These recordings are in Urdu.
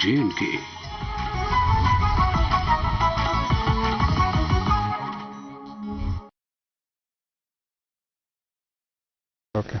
J&K। Okay.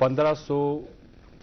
1500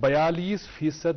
42%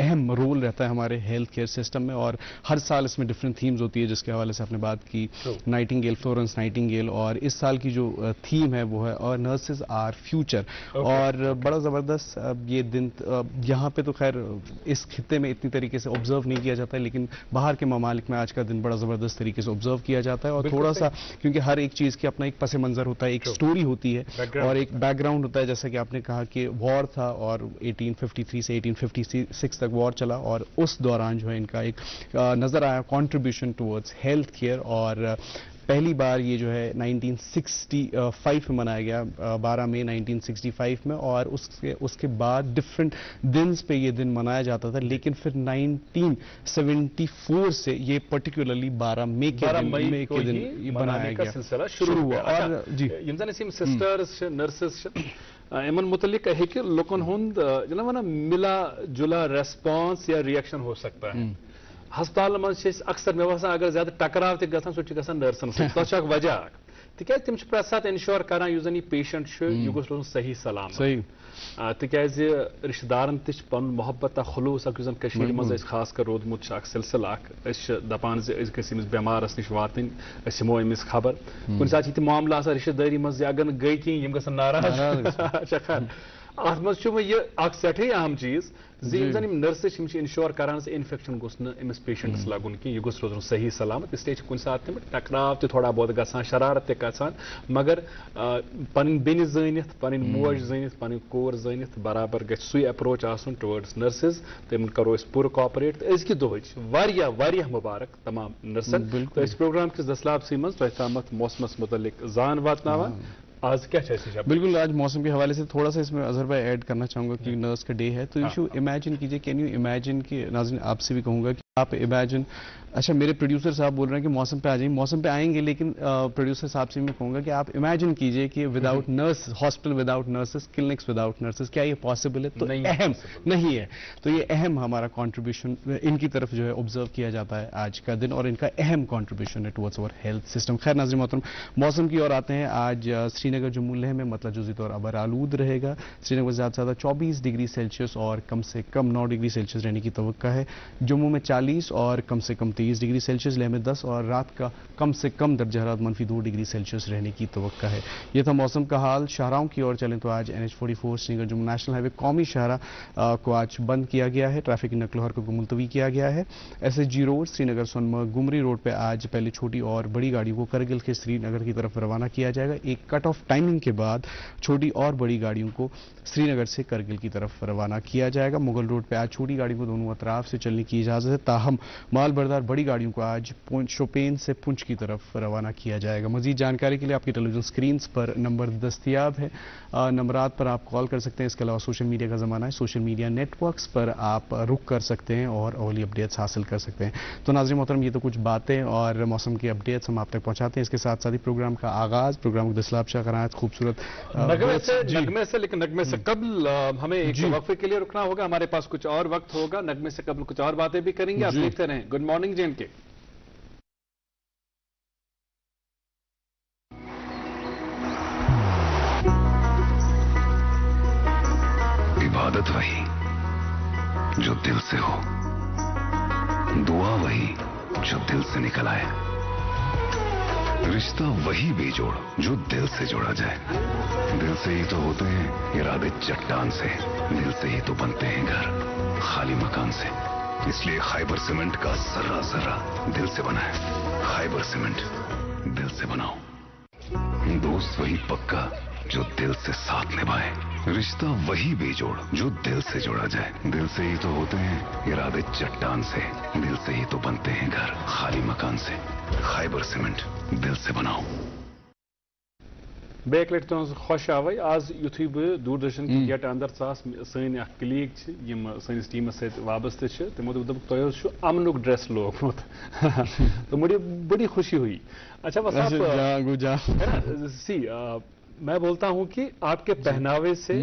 اہم رول رہتا ہے ہمارے ہیلتھ کیئر سسٹم میں، اور ہر سال اس میں ڈفرینٹ تھیمز ہوتی ہے جس کے حوالے سے آپ نے بات کی، نائٹنگیل، فلورنس نائٹنگیل، اور اس سال کی جو تھیم ہے وہ ہے اور نرسز آر فیوچر. اور بڑا زبردست یہ دن یہاں پہ تو خیر اس خطے میں اتنی طریقے سے آبزرو نہیں کیا جاتا ہے، لیکن باہر کے ممالک میں آج کا دن بڑا زبردست طریقے سے آبزرو کیا جاتا ہے. اور تھوڑا سا کیونکہ ہر ایک چیز کی اپنا ایک پس منظر ہوتا ہے، ایک سٹوری ہوتی ہے اور ایک بیک گراؤنڈ ہوتا ہے. جیسا کہ آپ نے کہا کہ وار تھا اور 1853 سے 1856 تک وار چلا، اور اس دوران جو ہے ان کا ایک نظر آیا کنٹریبیوشن ٹورڈز ہیلتھ کیئر. اور پہلی بار یہ جو ہے 1965 میں منایا گیا، 12 مئی 1965 میں، اور اس کے بعد ڈفرینٹ دنز پہ یہ دن منایا جاتا تھا. لیکن پھر 1974 سے یہ پرٹیکولرلی 12 مئی کے دن بنایا گیا، سلسلہ شروع ہوا. اور جی سسٹرز نرسز امن متعلق ہے کہ لوکن ہند جناب ونان ملا جلا ریسپانس یا ریئیکشن ہو سکتا ہے. ہسپتال مز اکثر مے باسان اگر زیادہ ٹکراو تہ گژھان سہ چھ گژھان نرسن سۭتۍ. تتھ چھ اکھ وجہ تکیاز تم چھ پرٛٮ۪تھ ساتہٕ انشور کران یُس زن یہ پیشنٹ چھ یہ گوٚژھ روزُن صحیح سلامت. تکیازِ رشتہ دارن تہ چھ پنُن محبت تہ خلوص اکھ یُس زن کشمیر مز اسہِ خاص کر روٗدمُت چھُ اکھ سلسلہ اکھ. أسۍ چھِ دپان زِ أسۍ گٔژھۍ أمِس بٮ۪مارس نِش واتٕنۍ، أسۍ ہٮ۪مو أمِس خبر. کُنہِ ساتہٕ چھِ تہِ معاملہٕ آسان رشتہ دٲری منٛز اگر نہٕ گٔے کِہیٖنۍ یِم گژھن ناراض. اتھ منٛز چھُ وۄنۍ یہِ اکھ سٮ۪ٹھاہ اہم چیٖز زِ یِم زن یِم نرسز چھِ یِم چھِ انشور کران زِ انفیکشن گوٚژھ نہٕ أمِس پیشنٹس لگُن کینٛہہ، یہِ گوٚژھ روزُن صحیح سلامت. اس لیے چھِ کُنہِ ساتہٕ تِم ٹکراو تہِ تھوڑا بہت گژھان، شرارت تہِ گژھان، مگر پنٕنۍ بیٚنہِ زٲنِتھ، پنٕنۍ موج زٲنِتھ، پنٕنۍ کور زٲنِتھ برابر گژھِ سُے اپروچ آسُن ٹُوٲرڈس نرسز. تِمن کرو أسۍ پوٗرٕ کوآپریٹ. تہٕ أزکہِ دۄہٕچ واریاہ واریاہ مُبارک تمام نرسن. تہٕ أسۍ پروگرام کِس دستیابسی منٛز تۄہہِ تامتھ موسمس متعلق زان واتناوان. آج کیا چاہیے؟ بالکل آج موسم کے حوالے سے تھوڑا سا اس میں اظہر بھائی ایڈ کرنا چاہوں گا کہ نرس کا ڈے ہے، تو ایشو امیجن کیجئے، کین یو امیجن کہ ناظرین آپ سے بھی کہوں گا کہ آپ امیجن، اچھا میرے پروڈیوسر صاحب بول رہے ہیں کہ موسم پہ آ جائیں، موسم پہ آئیں گے، لیکن پروڈیوسر صاحب سے میں کہوں گا کہ آپ امیجن کیجئے کہ without nurse, hospital without nurses, clinics without nurses, کیا یہ پاسبل ہے؟ تو اہم نہیں ہے. تو یہ اہم ہمارا کنٹریبیوشن ان کی طرف جو ہے آبزرو کیا جاتا ہے آج کا دن، اور ان کا اہم کنٹریبیوشن ہے ٹوورڈز اوور ہیلتھ سسٹم. خیر ناظرین محترم، موسم کی اور آتے ہیں. آج سری نگر جموں لیہ میں مطلع جزوی طور ابر آلود رہے گا. سری نگر میں زیادہ سے زیادہ 24 ڈگری سیلسیس اور کم سے کم 9 ڈگری سیلسیس رہنے کی توقع ہے. جموں میں 40 اور کم سے کم 23 ڈگری سیلسیس، لیہ میں 10 اور رات کا کم سے کم درجہ حرارت -2 ڈگری سیلسیس رہنے کی توقع ہے. یہ تھا موسم کا حال. شاہراہوں کی اور چلیں تو آج NH44 سری نگر جموں نیشنل ہائی وے قومی شاہراہ کو آج بند کیا گیا ہے، ٹریفک کی نقل و حرکت کو ملتوی کیا گیا ہے. SSG روڈ سری نگر سونمرگ گمری روڈ پہ آج پہلے چھوٹی اور بڑی گاڑیوں کو کرگل کے سری نگر کی طرف روانہ کیا جائے گا. ایک کٹ آف ٹائمنگ کے بعد چھوٹی اور بڑی گاڑیوں کو سری نگر سے کرگل کی طرف روانہ کیا جائے گا. مغل روڈ پہ آج چھوٹی گاڑیوں کو دونوں اطراف سے چلنے کی اجازت ہے، تاہم مال بردار بڑی گاڑیوں کو آج شوپین سے پنچ کی طرف روانہ کیا جائے گا. مزید جانکاری کے لیے آپ کی ٹیلی ویژن سکرینز پر نمبر دستیاب ہے، نمبرات پر آپ کال کر سکتے ہیں. اس کے علاوہ سوشل میڈیا کا زمانہ ہے، سوشل میڈیا نیٹ ورکس پر آپ رک کر سکتے ہیں اور اولی اپڈیٹس حاصل کر سکتے ہیں. تو ناظرین محترم، یہ تو کچھ باتیں اور موسم کی اپڈیٹس ہم آپ تک پہنچاتے ہیں. اس کے ساتھ ساتھ ہی پروگرام کا آغاز پروگرام کو دسلاب شاہ قناعت خوبصورت نغمے سے لیکن نغمے سے قبل ہمیں ایک وقفے کے لیے رکنا ہوگا. ہمارے پاس کچھ اور وقت ہوگا، نغمے سے قبل کچھ اور باتیں بھی کریں گے. آپ دیکھتے رہیں گڈ مارننگ JNK. عبادت وہی جو دل سے ہو، دعا وہی جو دل سے نکل آئے، رشتہ وہی بے جوڑ جو دل سے جوڑا جائے. دل سے ہی تو ہوتے ہیں ارادے چٹان سے، دل سے ہی تو بنتے ہیں گھر خالی مکان سے. اس لیے خیبر سیمنٹ کا ذرہ ذرہ دل سے بنا ہے. خیبر سیمنٹ، دل سے بناؤ. دوست وہی پکا جو دل سے ساتھ نبھائے، رشتہ وہی بے جوڑ جو دل سے جوڑا جائے. دل سے ہی تو ہوتے ہیں ارادے چٹان سے، دل سے ہی تو بنتے ہیں گھر خالی مکان سے. خیبر سیمنٹ، دل سے بناؤ. بیک لٹ تہذ خوش آوے. آز یتھے بہ دوردرشن کی گیٹ اندر ژاس سن کلیگ یم سنس ٹیمس ست وابستہ تمو دوٚپ تۄہہِ حظ چھُ امنُک ڈریس لوگمُت. تو مجھے بڑی خوشی ہوئی. اچھا سی میں بولتا ہوں کہ آپ کے پہناوے سے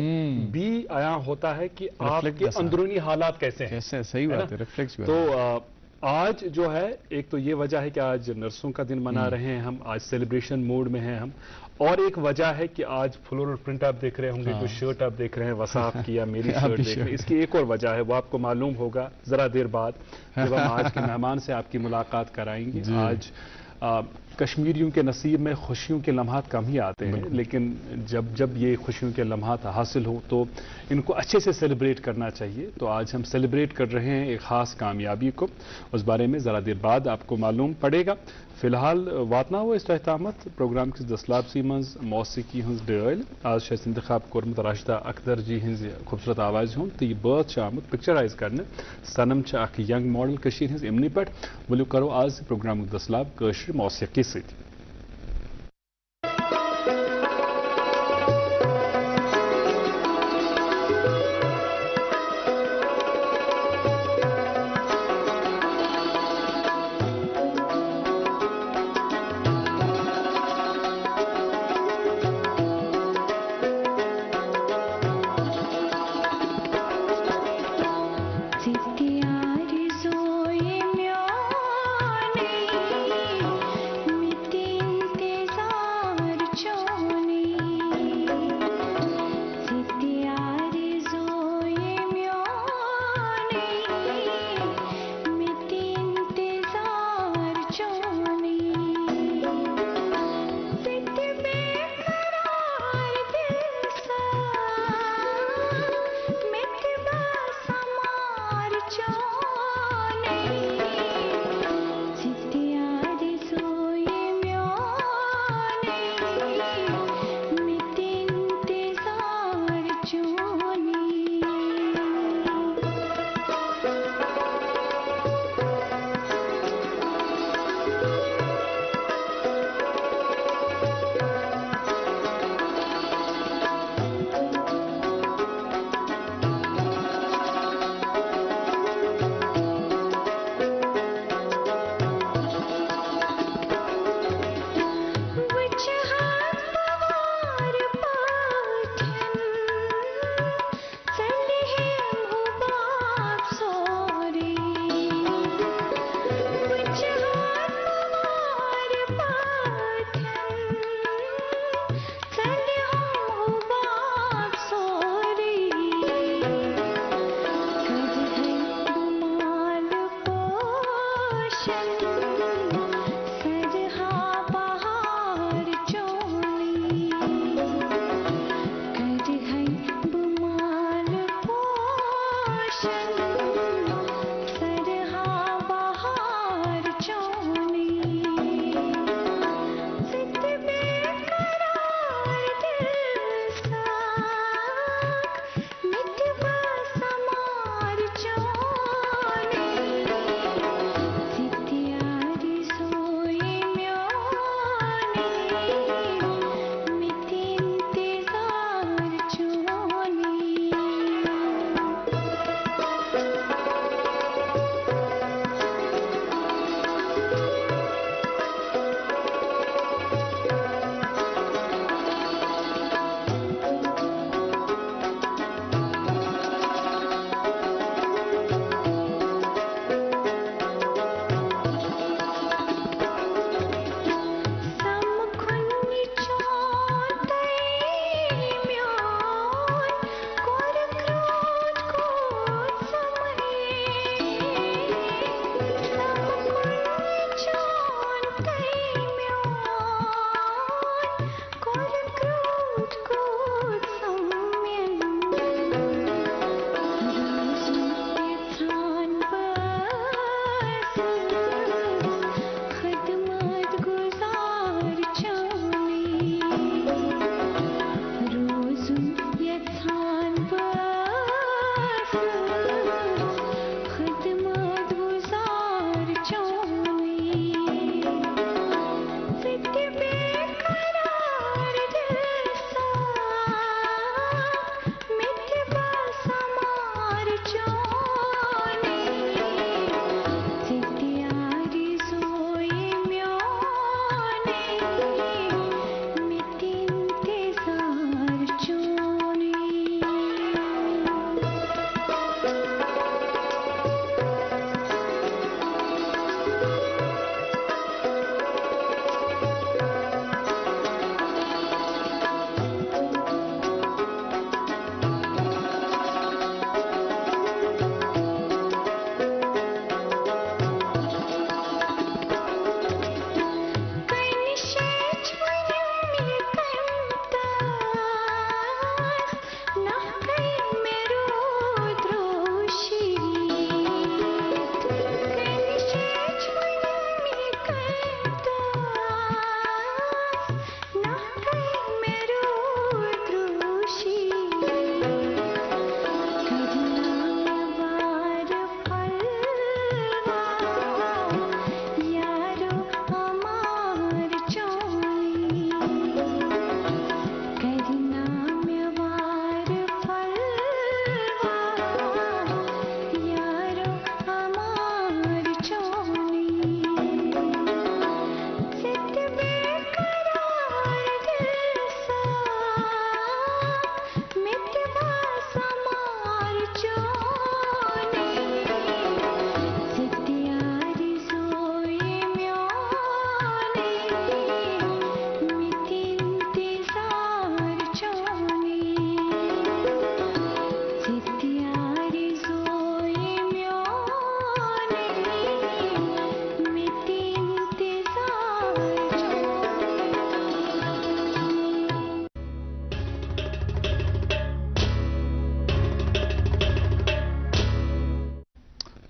بھی آیا ہوتا ہے کہ آپ کے اندرونی حالات کیسے ہیں. صحیح بات ہے، ریفلیکٹ. تو آج جو ہے ایک تو یہ وجہ ہے کہ آج نرسوں کا دن منا رہے ہیں ہم، آج سیلیبریشن موڈ میں ہیں ہم، اور ایک وجہ ہے کہ آج فلورل پرنٹ آپ دیکھ رہے ہوں گے, کوئی شرٹ آپ دیکھ رہے ہیں وصاف کی یا میری شرٹ دیکھ رہے ہیں, اس کی ایک اور وجہ ہے, وہ آپ کو معلوم ہوگا ذرا دیر بعد جب ہم آج کے مہمان سے آپ کی ملاقات کرائیں گے. آج کشمیریوں کے نصیب میں خوشیوں کے لمحات کم ہی آتے ہیں, لیکن جب یہ خوشیوں کے لمحات حاصل ہوں تو ان کو اچھے سے سیلیبریٹ کرنا چاہیے. تو آج ہم سیلیبریٹ کر رہے ہیں ایک خاص کامیابی کو, اس بارے میں ذرا دیر بعد آپ کو معلوم پڑے گا. فی الحال واتنا ہو استحتامت پروگرام کس دسلابسی منز موسیقی ہنز ڈیل آج شاید انتخاب کورمت راشدہ اختر جی ہنز خوبصورت آواز ہوں تو یہ بات آمت پکچرائز کرنے. سنم اخ ینگ ماڈل کشیر ہنز امنی پہ ولو کرو آز پروگرام دسلاب کشر موسیقی ست. میانی متی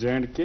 J&K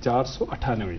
498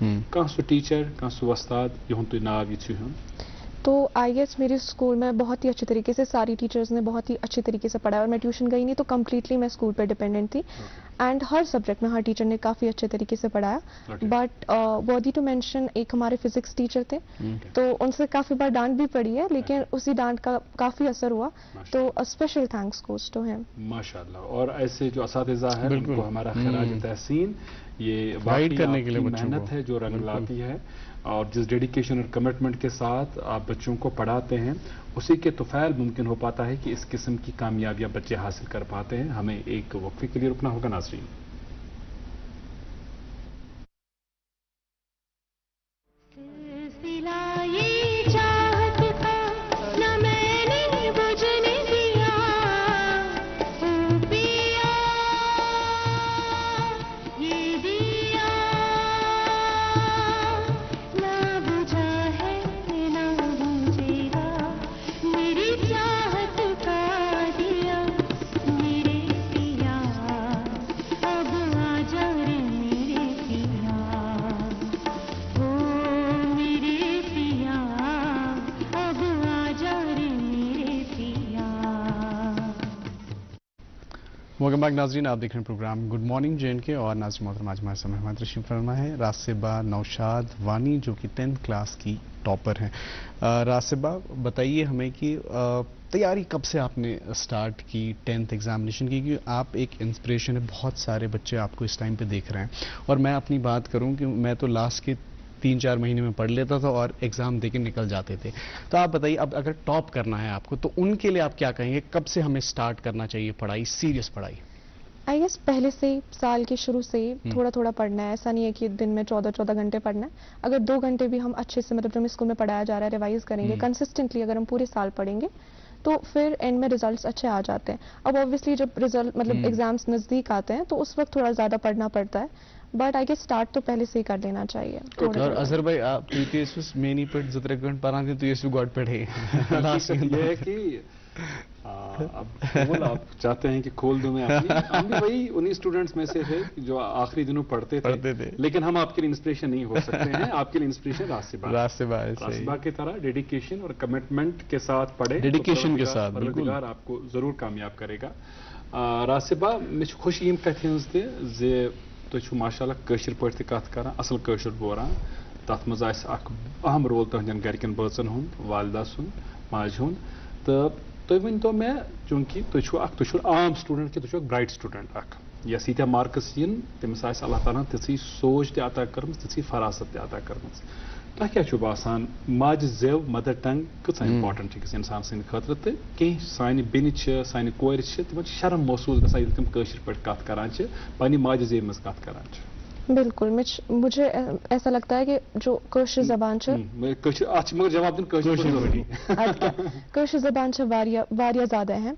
کانٛہہ سُہ ٹیٖچر کانٛہہ سُہ وۄستاد یِہُنٛد تُہۍ ناو یژھِو ہیوٚن؟ تو آئی گیس میرے اسکول میں بہت ہی اچھے طریقے سے ساری ٹیچرز نے بہت ہی اچھے طریقے سے پڑھایا اور میں ٹیوشن گئی نہیں تو کمپلیٹلی میں اسکول پہ ڈپینڈنٹ تھی اینڈ ہر سبجیکٹ میں ہر ٹیچر نے کافی اچھے طریقے سے پڑھایا بٹ ورتھی ٹو مینشن ایک ہمارے فزکس ٹیچر تھے تو ان سے کافی بار ڈانٹ بھی پڑی ہے لیکن اسی ڈانٹ کا کافی اثر ہوا تو special thanks goes to him. ماشاء اللہ. اور ایسے جو اساتذہ ہیں ان کو ہمارا خراج تحسین. یہ گائیڈ کرنے کے لیے محنت ہے جو رنگ لاتی ہے اور جس ڈیڈیکیشن اور کمٹمنٹ کے ساتھ آپ بچوں کو پڑھاتے ہیں اسی کے طفیل ممکن ہو پاتا ہے کہ اس قسم کی کامیابیاں بچے حاصل کر پاتے ہیں. ہمیں ایک وقفے کے لیے رکنا ہوگا ناظرین. ویلکم بیک ناظرین، آپ دیکھ رہے ہیں پروگرام گڈ مارننگ JNK اور ناظرین محترم آج ہمارے سامنے ہمارے تشریف فرما ہے راسبہ نوشاد وانی جو کہ 10th کلاس کی ٹاپر ہیں. راسبہ بتائیے ہمیں کہ تیاری کب سے آپ نے سٹارٹ کی 10th ایگزامینیشن کی؟ کیونکہ آپ ایک انسپریشن ہے، بہت سارے بچے آپ کو اس ٹائم پہ دیکھ رہے ہیں اور میں اپنی بات کروں کہ میں تو لاسٹ کے 3-4 مہینے میں پڑھ لیتا تھا اور ایگزام دے کے نکل جاتے تھے. تو آپ بتائیے اب اگر ٹاپ کرنا ہے آپ کو تو ان کے لیے آپ کیا کہیں گے؟ کب سے ہمیں سٹارٹ کرنا چاہیے پڑھائی، سیریس پڑھائی؟ آئی گیس پہلے سے ہی سال کے شروع سے ہی تھوڑا تھوڑا پڑھنا ہے. ایسا نہیں ہے کہ دن میں 14 گھنٹے پڑھنا ہے. اگر 2 گھنٹے بھی ہم اچھے سے مطلب جو ہمیں اسکول میں پڑھایا جا رہا ہے ریوائز کریں گے کنسسٹنٹلی، اگر ہم پورے سال پڑھیں گے تو پھر اینڈ میں ریزلٹس اچھے آ جاتے ہیں. اب اوبویسلی جب رزلٹ مطلب ایگزامس نزدیک آتے ہیں تو اس وقت تھوڑا زیادہ پڑھنا پڑتا ہے بٹ آئی گیس سٹارٹ تو پہلے سے ہی کر لینا چاہیے. اور اظہر بھائی آپ مینی پٹ 2-3 گھنٹے پڑھاتے تو یہ گاڈ پڑھے یہ ہے کہ اب آپ چاہتے ہیں کہ کھول دوں میں ہم بھی وہی انہی اسٹوڈنٹس میں سے تھے جو آخری دنوں پڑھتے تھے لیکن ہم آپ کے لیے انسپریشن نہیں ہو سکتے ہیں. آپ کے لیے انسپریشن راسبہ کی طرح ڈیڈیکیشن اور کمٹمنٹ کے ساتھ پڑھے، ڈیڈیکیشن کے ساتھ پروردگار آپ کو ضرور کامیاب کرے گا. راسبہ مجھ خوشی کتھ ہز تھی ماشاء اللہ قٲشِر پٲٹھۍ تہِ کتھ کران، اصل قٲشُر بوران. تتھ منٛز آسہِ اکھ اہم رول تُہنٛدٮ۪ن گرِکٮ۪ن بٲژن ہُنٛد، والدہ سُنٛد، ماجہِ ہُنٛد. تہٕ تُہۍ ؤنۍتو مےٚ چوٗنٛکہِ تُہۍ چھُو عام سٹوٗڈنٛٹ کہِ تُہۍ چھُو اکھ برایٹ سٹوٗڈنٛٹ اکھ یس ییٖتیٛاہ مارکس یِن تٔمِس آسہِ اللہ تعالیٰ ہن تِژھٕے سونچ تہِ عطا کٔرمٕژ، تِژھٕے فراست تہِ عطا کٔرمٕژ. تۄہہِ کیٛاہ چھُو باسان ماجہِ زٮ۪و مدر ٹنگ کۭژاہ اِمپاٹنٹ چھِ أکِس اِنسان سٕنٛدِ خٲطرٕ؟ تہٕ کینٛہہ سانہِ بیٚنہِ چھِ، سانہِ کورِ چھِ، تِمن چھِ شرم محسوٗس گژھان ییٚلہِ تِم قٲشِر پٲٹھۍ کتھ کران چھِ، پننہِ ماجہِ زیوِ منٛز کتھ کران چھِ. بالکل مجھے ایسا لگتا ہے کہ جو کٲشِر زبان چھِ اتھ چھِ مگر جواب دیُن کٲشِر پٲٹھۍ ضروٗری. کٲشِر زبان چھِ واریاہ زیادٕ اہم.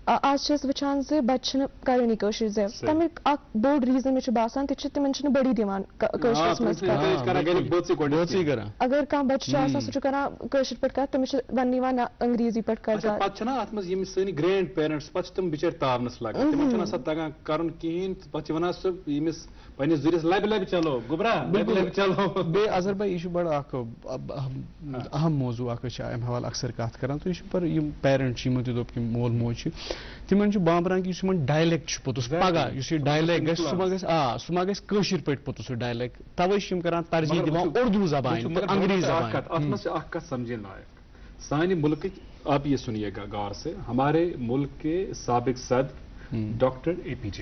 آز چھِ أسۍ وٕچھان زِ بچہِ چھِنہٕ کرٲنی کٲشِر زٮ۪و. تمیُک اکھ بوٚڑ ریٖزن مےٚ چھُ باسان تِمن چھِنہٕ بٔڑی دِوان کٲشرِس منٛز کتھ. اگر کانٛہہ بچہِ چھُ آسان سُہ چھُ کران کٲشِر پٲٹھۍ کتھ تٔمِس چھِ وننہٕ یِوان نہ انگریزی پٲٹھۍ کر. پتہٕ چھِنہ اتھ منٛز یِم سٲنۍ گرینڈ پیرنٹس پتہٕ چھِ تِم بِچٲرۍ تاونس لگان، تِمن چھُنہٕ آسان تگان کرُن کِہیٖنۍ تہٕ پتہٕ چھِ ونان سُہ ییٚمِس پننِس ذُرِس لبہِ چلو گوٚبرا لبہِ چلو. بیٚیہِ اظہر بھائی یہِ چھُ بڑٕ اکھ اہم موضوع اکھ أسۍ چھِ امہِ حوالہٕ اکثر کتھ کران. تہٕ یہِ چھُ پر یِم پیرنٹ چھِ یِمو تہِ دوٚپ کہِ مول موج چھِ تِمن چھُ بامبران کہ یُس یِمن ڈایلیکٹ چھُ پوٚتُس پگاہ یُس یہِ ڈایلیکٹ گژھِ سُہ ما گژھِ کٲشِر پٲٹھۍ پوٚتُس سُہ ڈایلیکٹ. توے چھِ یِم کران ترجیح دِوان اردوٗ زبانہِ تہٕ انگریزی زبانہِ. اتھ منٛز چھِ اکھ کتھ سمجھن لایق. سانہِ ملکٕکۍ آپ یہ سنیے گا غور سے، ہمارے ملک کے سابق صدر ڈاکٹر APJ،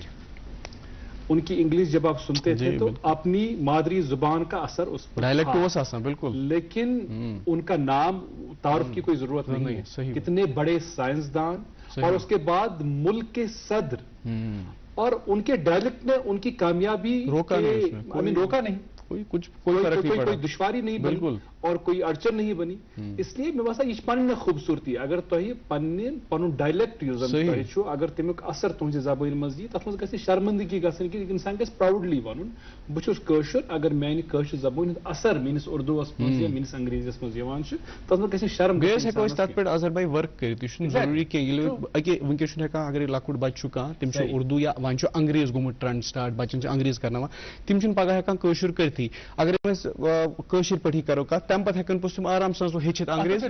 ان کی انگلش جب آپ سنتے تھے تو اپنی مادری زبان کا اثر اس پر ڈائلیکٹ آسان بالکل، لیکن ان کا نام تعارف کی کوئی ضرورت نہیں ہے. کتنے بڑے سائنسدان اور اس کے بعد ملک کے صدر، اور ان کے ڈائلیکٹ نے ان کی کامیابی روکا نہیں، کوئی دشواری نہیں بالکل. اور کوئی اڑچن نہیں بنی اس لیے مے باسان یہ پنہ خوبصورتی اگر تہ پن ڈائلیکٹ یس زن تہ اگر تمیک اثر تہذ زبان مز یہ تر مز گژھِ شرمندگی گژھن کہ انسان گژھِ پراؤڈلی ون بہ چھس کٲشُر اگر میانہ کٲشر زبان ہند اثر میٲنس اردوس مز یا میٲنس انگریزیس مز یوان چھ تتھ مز گژھِ شرم تک پہ اظہر بھائی ورک کرت یہ ضروری کہ ونکس ہکان اگر لکٹ بچہ کھانا تم اردو یا ون انگریز گومت ٹرینڈ سٹارٹ بچن انگریز کرنا تم پگہ ہکان کٲشُر کرتھی اگر کٲشر پٲٹھی کرو کتھ تمہ پتہٕ ہیکن پوٚتُس تِم آرام سان سُہ ہیٚچھِتھ انگریز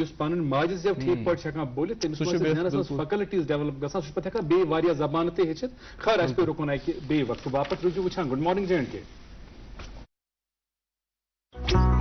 یس پن ماجہِ زیو ٹھیک پٲٹھۍ چھِ ہیٚکان بولِتھ تٔمِس منٛز فیکلٹیز ڈیولپ گژھان سُہ چھُ پتہٕ ہیٚکان بیٚیہِ واریاہ زبانہٕ تہِ ہیٚچھِتھ خیر اَسہِ پیٚو رُکُن اکہِ بیٚیہِ وقتہٕ باپتھ روٗزِو وٕچھان گُڈ مارننگ جے اینڈ کے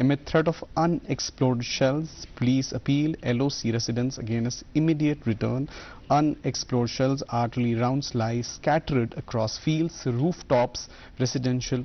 amid threat of unexploded shells, police appeal LOC residents against immediate return. Unexploded shells, artillery rounds lie scattered across fields, rooftops, residential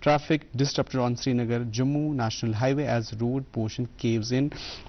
traffic disrupted on Srinagar Jammu National Highway as road portion caves in.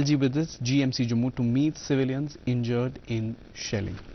LG visits GMC Jammu to meet civilians injured in shelling.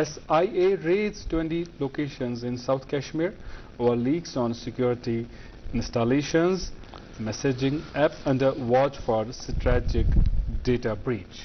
SIA raids 20 locations in South Kashmir over leaks on security installations, messaging app under watch for strategic data breach.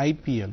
IPL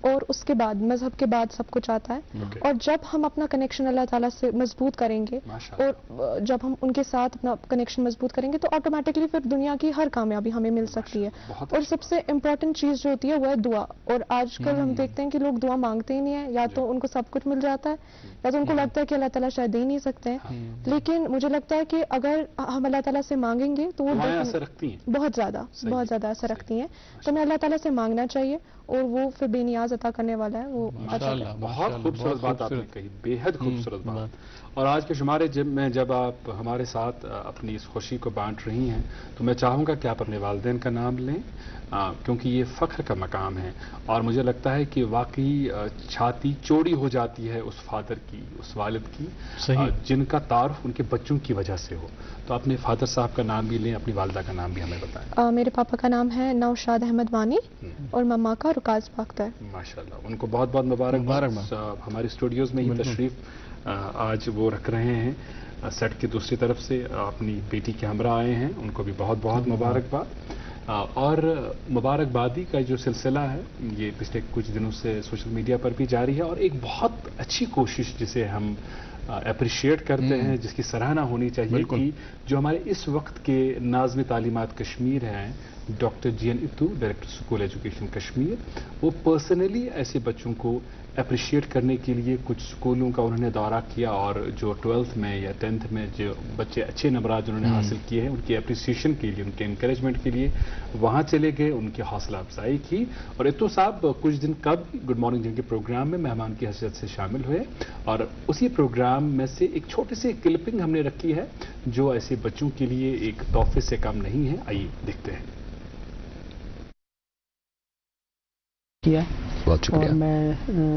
اور اس کے بعد مذہب کے بعد سب کچھ آتا ہے. اور جب ہم اپنا کنیکشن اللہ تعالیٰ سے مضبوط کریں گے اور جب ہم ان کے ساتھ اپنا کنیکشن مضبوط کریں گے تو آٹومیٹکلی پھر دنیا کی ہر کامیابی ہمیں مل سکتی ہے. اور سب سے امپورٹنٹ چیز جو ہوتی ہے وہ ہے دعا. اور آج کل ہم دیکھتے ہیں کہ لوگ دعا مانگتے ہی نہیں ہیں, یا تو ان کو سب کچھ مل جاتا ہے یا تو ان کو لگتا ہے کہ اللہ تعالیٰ شاید دے ہی نہیں سکتے ہیں. لیکن مجھے لگتا ہے کہ اگر ہم اللہ تعالیٰ سے مانگیں گے تو وہ بہت زیادہ اثر رکھتی ہیں. تو ہمیں اللہ تعالیٰ سے مانگنا چاہیے اور وہ پھر بے نیاز عطا کرنے والا ہے. وہ بہت خوبصورت بات آپ نے کہی, بے حد خوبصورت بات. اور آج کے شمارے میں جب آپ ہمارے ساتھ اپنی اس خوشی کو بانٹ رہی ہیں تو میں چاہوں گا کہ آپ اپنے والدین کا نام لیں, کیونکہ یہ فخر کا مقام ہے. اور مجھے لگتا ہے کہ واقعی چھاتی چوڑی ہو جاتی ہے اس فادر کی, اس والد کی, جن کا تعارف ان کے بچوں کی وجہ سے ہو. تو اپنے فادر صاحب کا نام بھی لیں, اپنی والدہ کا نام بھی ہمیں بتائیں. میرے پاپا کا نام ہے نوشاد احمد وانی اور مما کا رکاز پاختر. ماشاءاللہ, ان کو بہت بہت مبارکباد. ہمارے اسٹوڈیوز میں ہی تشریف آج وہ رکھ رہے ہیں, سیٹ کی دوسری طرف سے اپنی بیٹی کے ہمراہ آئے ہیں, ان کو بھی بہت بہت مبارکباد. اور مبارکبادی کا جو سلسلہ ہے یہ پچھلے کچھ دنوں سے سوشل میڈیا پر بھی جاری ہے, اور ایک بہت اچھی کوشش جسے ہم اپریشیٹ کرتے ہیں, جس کی سراہنا ہونی چاہیے کہ جو ہمارے اس وقت کے ناظم تعلیمات کشمیر ہیں ڈاکٹر جی این اتو, ڈائریکٹر اسکول ایجوکیشن کشمیر, وہ پرسنلی ایسے بچوں کو اپریشیٹ کرنے کے لیے کچھ اسکولوں کا انہوں نے دورہ کیا, اور جو 12th میں یا 10th میں جو بچے اچھے نمبرات انہوں نے حاصل کیے ہیں ان کی اپریسیشن کے لیے, ان کے انکریجمنٹ کے لیے وہاں چلے گئے, ان کی حوصلہ افزائی کی. اور اتو صاحب کچھ دن قبل گڈ مارننگ جن کے پروگرام میں مہمان کی حیثیت سے شامل ہوئے, اور اسی پروگرام میں سے ایک چھوٹی سی کلپنگ ہم نے رکھی ہے جو ایسے بچوں کے لیے ایک تحفے سے کم نہیں ہے. آئیے دیکھتے ہیں. اور میں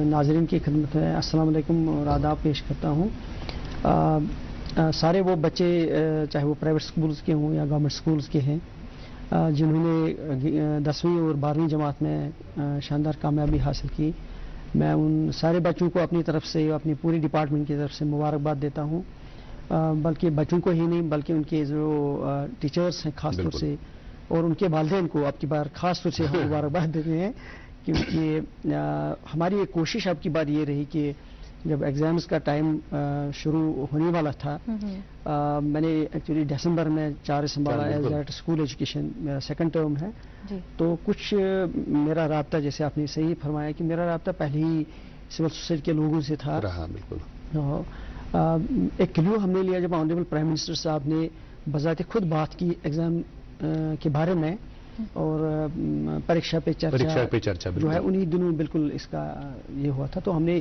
ناظرین کی خدمت میں السلام علیکم اور آداب پیش کرتا ہوں. سارے وہ بچے چاہے وہ پرائیویٹ سکولز کے ہوں یا گورنمنٹ سکولز کے ہیں جنہوں نے 10ویں اور 12ویں جماعت میں شاندار کامیابی حاصل کی, میں ان سارے بچوں کو اپنی طرف سے, اپنی پوری ڈپارٹمنٹ کی طرف سے مبارکباد دیتا ہوں. بلکہ بچوں کو ہی نہیں بلکہ ان کے جو ٹیچرز ہیں خاص طور سے, اور ان کے والدین کو اب کی بار خاص طور سے مبارکباد دیتے ہیں, کیونکہ ہماری ایک کوشش اب کی بار یہ رہی کہ جب ایگزامز کا ٹائم شروع ہونے والا تھا, میں نے ایکچولی دسمبر میں 4 سنبھالا ایز ایٹ اسکول ایجوکیشن, میرا 2nd ٹرم ہے. تو کچھ میرا رابطہ, جیسے آپ نے صحیح فرمایا کہ میرا رابطہ پہلے ہی سول سوسائٹی کے لوگوں سے تھا. بالکل ایک کلیو ہم نے لیا جب آنریبل پرائم منسٹر صاحب نے بذات خود بات کی ایگزام کے بارے میں, اور پریکشا پہ چرچا جو ہے انہی دنوں بالکل اس کا یہ ہوا تھا. تو ہم نے